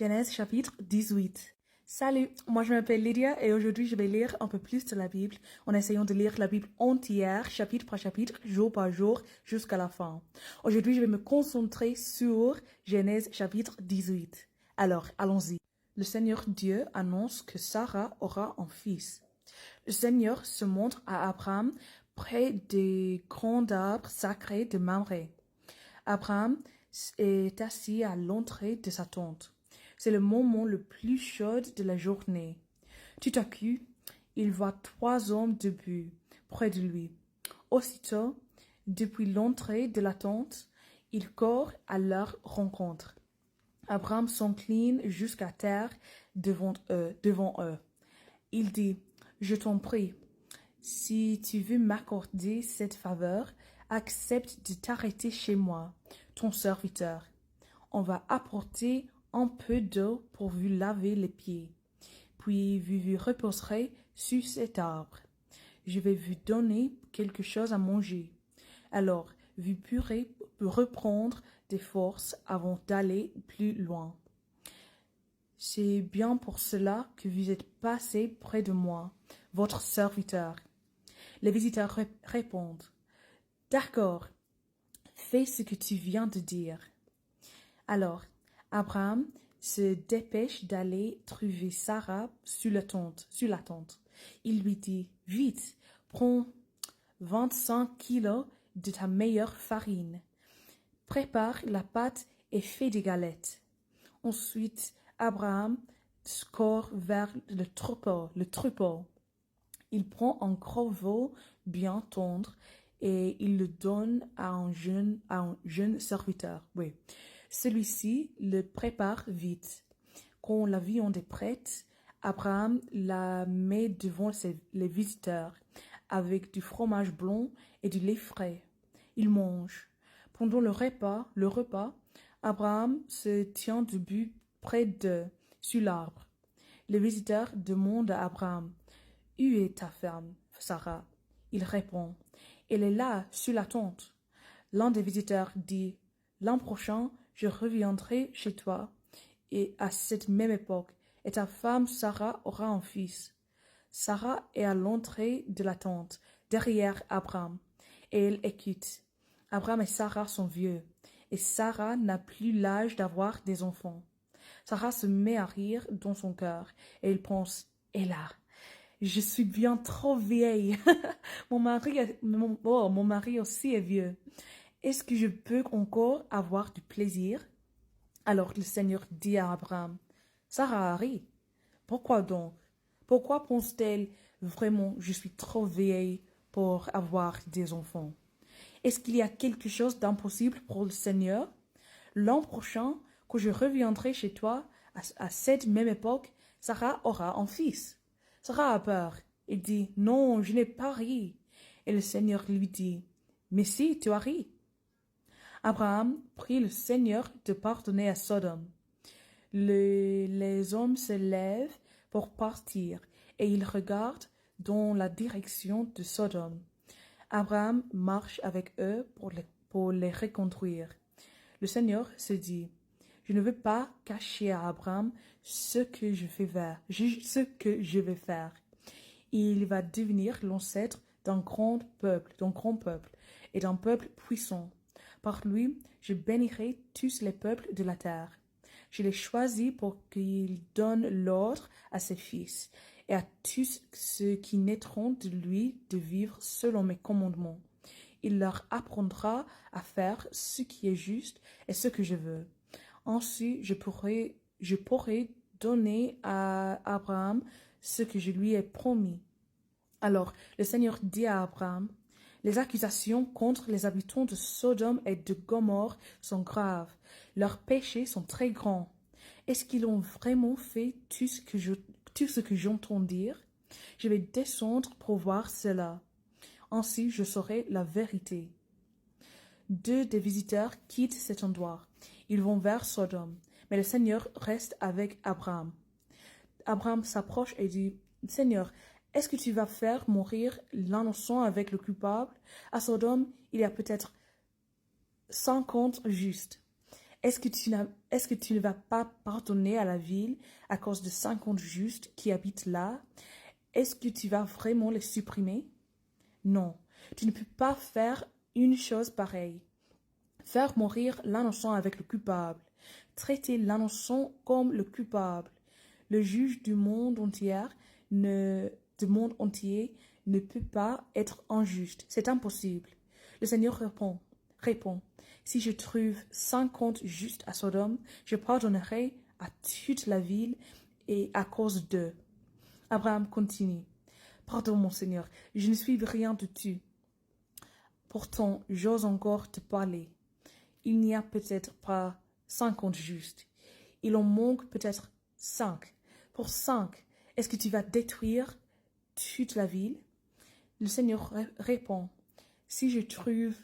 Genèse chapitre 18. Salut, moi je m'appelle Lydia et aujourd'hui je vais lire un peu plus de la Bible en essayant de lire la Bible entière, chapitre par chapitre, jour par jour, jusqu'à la fin. Aujourd'hui je vais me concentrer sur Genèse chapitre 18. Alors, allons-y. Le Seigneur Dieu annonce que Sarah aura un fils. Le Seigneur se montre à Abraham près des grands arbres sacrés de Mamré. Abraham est assis à l'entrée de sa tente. C'est le moment le plus chaud de la journée. Tout à coup, il voit 3 hommes debout près de lui. Aussitôt, depuis l'entrée de la tente, il court à leur rencontre. Abraham s'incline jusqu'à terre devant eux. Il dit, « Je t'en prie, si tu veux m'accorder cette faveur, accepte de t'arrêter chez moi, ton serviteur. On va apporter un peu d'eau pour vous laver les pieds. Puis vous vous reposerez sur cet arbre. Je vais vous donner quelque chose à manger. Alors vous pourrez reprendre des forces avant d'aller plus loin. C'est bien pour cela que vous êtes passé près de moi, votre serviteur. » Les visiteurs répondent, « D'accord, fais ce que tu viens de dire. » Alors, Abraham se dépêche d'aller trouver Sarah sur la tente. Il lui dit, « Vite, prends 25 kilos de ta meilleure farine. Prépare la pâte et fais des galettes. » Ensuite, Abraham court vers le troupeau. Il prend un gros veau bien tendre et il le donne à un jeune serviteur. Oui. Celui-ci le prépare vite. Quand la viande est prête, Abraham la met devant les visiteurs avec du fromage blanc et du lait frais. Ils mangent. Pendant le repas, Abraham se tient debout près d'eux, sur l'arbre. Les visiteurs demandent à Abraham, « Où est ta femme, Sarah ?» Il répond, « Elle est là, sur la tente. » L'un des visiteurs dit, « L'an prochain, je reviendrai chez toi, et à cette même époque, et ta femme Sarah aura un fils. » Sarah est à l'entrée de la tente, derrière Abraham, et elle écoute. Abraham et Sarah sont vieux, et Sarah n'a plus l'âge d'avoir des enfants. Sarah se met à rire dans son cœur, et elle pense, « Hélas, je suis bien trop vieille. Mon mari aussi est vieux. Est-ce que je peux encore avoir du plaisir? » Alors le Seigneur dit à Abraham, « Sarah rit. Pourquoi donc? Pourquoi pense-t-elle vraiment je suis trop vieille pour avoir des enfants? Est-ce qu'il y a quelque chose d'impossible pour le Seigneur? L'an prochain, quand je reviendrai chez toi, à cette même époque, Sarah aura un fils. » Sarah a peur. Il dit, « Non, je n'ai pas ri. » Et le Seigneur lui dit, « Mais si, tu as ri. » Abraham prie le Seigneur de pardonner à Sodome. Les hommes se lèvent pour partir et ils regardent dans la direction de Sodome. Abraham marche avec eux pour les reconduire. Le Seigneur se dit, « Je ne veux pas cacher à Abraham ce que je vais faire. Il va devenir l'ancêtre d'un grand peuple et d'un peuple puissant. Par lui, je bénirai tous les peuples de la terre. Je l'ai choisi pour qu'il donne l'ordre à ses fils et à tous ceux qui naîtront de lui de vivre selon mes commandements. Il leur apprendra à faire ce qui est juste et ce que je veux. Ainsi, je pourrai donner à Abraham ce que je lui ai promis. » Alors, le Seigneur dit à Abraham, « Les accusations contre les habitants de Sodome et de Gomorrhe sont graves. Leurs péchés sont très grands. Est-ce qu'ils ont vraiment fait tout ce que j'entends dire? Je vais descendre pour voir cela. Ainsi, je saurai la vérité. » 2 des visiteurs quittent cet endroit. Ils vont vers Sodome, mais le Seigneur reste avec Abraham. Abraham s'approche et dit, « Seigneur, est-ce que tu vas faire mourir l'innocent avec le coupable? À Sodome, il y a peut-être 50 justes. Est-ce que tu ne vas pas pardonner à la ville à cause de 50 justes qui habitent là? Est-ce que tu vas vraiment les supprimer? Non, tu ne peux pas faire une chose pareille. Faire mourir l'innocent avec le coupable. Traiter l'innocent comme le coupable. Le juge du monde entier ne peut pas être injuste. C'est impossible. Le Seigneur répond, si je trouve 50 justes à Sodome, je pardonnerai à toute la ville et à cause d'eux. Abraham continue. Pardon, mon Seigneur, je ne suis rien de tout. Pourtant, j'ose encore te parler. Il n'y a peut-être pas 50 justes. Il en manque peut-être 5. Pour 5, est-ce que tu vas détruire toute la ville? Le Seigneur répond, si je trouve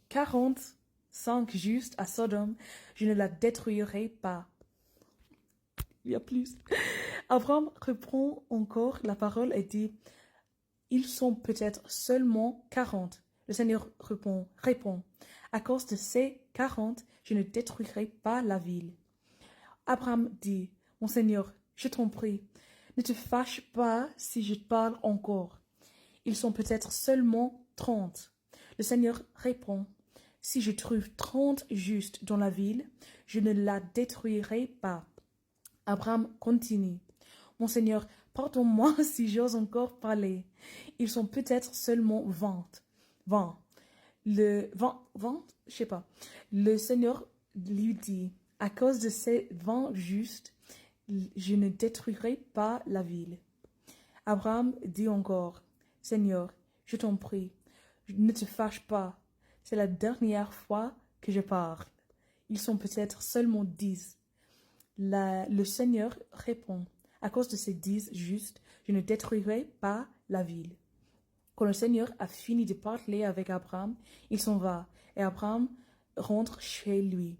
45 justes à Sodome, je ne la détruirai pas. Il y a plus. Abraham reprend encore la parole et dit, ils sont peut-être seulement 40. Le Seigneur répond, à cause de ces 40, je ne détruirai pas la ville. Abraham dit, mon Seigneur, je t'en prie, ne te fâche pas si je parle encore. Ils sont peut-être seulement 30. Le Seigneur répond, si je trouve 30 justes dans la ville, je ne la détruirai pas. Abraham continue, mon Seigneur, pardonne-moi si j'ose encore parler. Ils sont peut-être seulement 20. Le Seigneur lui dit, à cause de ces 20 justes, je ne détruirai pas la ville. Abraham dit encore, Seigneur, je t'en prie, ne te fâche pas. C'est la dernière fois que je parle. Ils sont peut-être seulement 10. Le Seigneur répond, à cause de ces 10 justes, je ne détruirai pas la ville. Quand le Seigneur a fini de parler avec Abraham, il s'en va et Abraham rentre chez lui.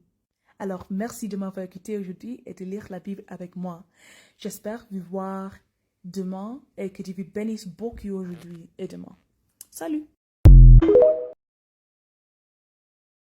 Alors, merci de m'avoir écouté aujourd'hui et de lire la Bible avec moi. J'espère vous voir demain et que Dieu vous bénisse beaucoup aujourd'hui et demain. Salut!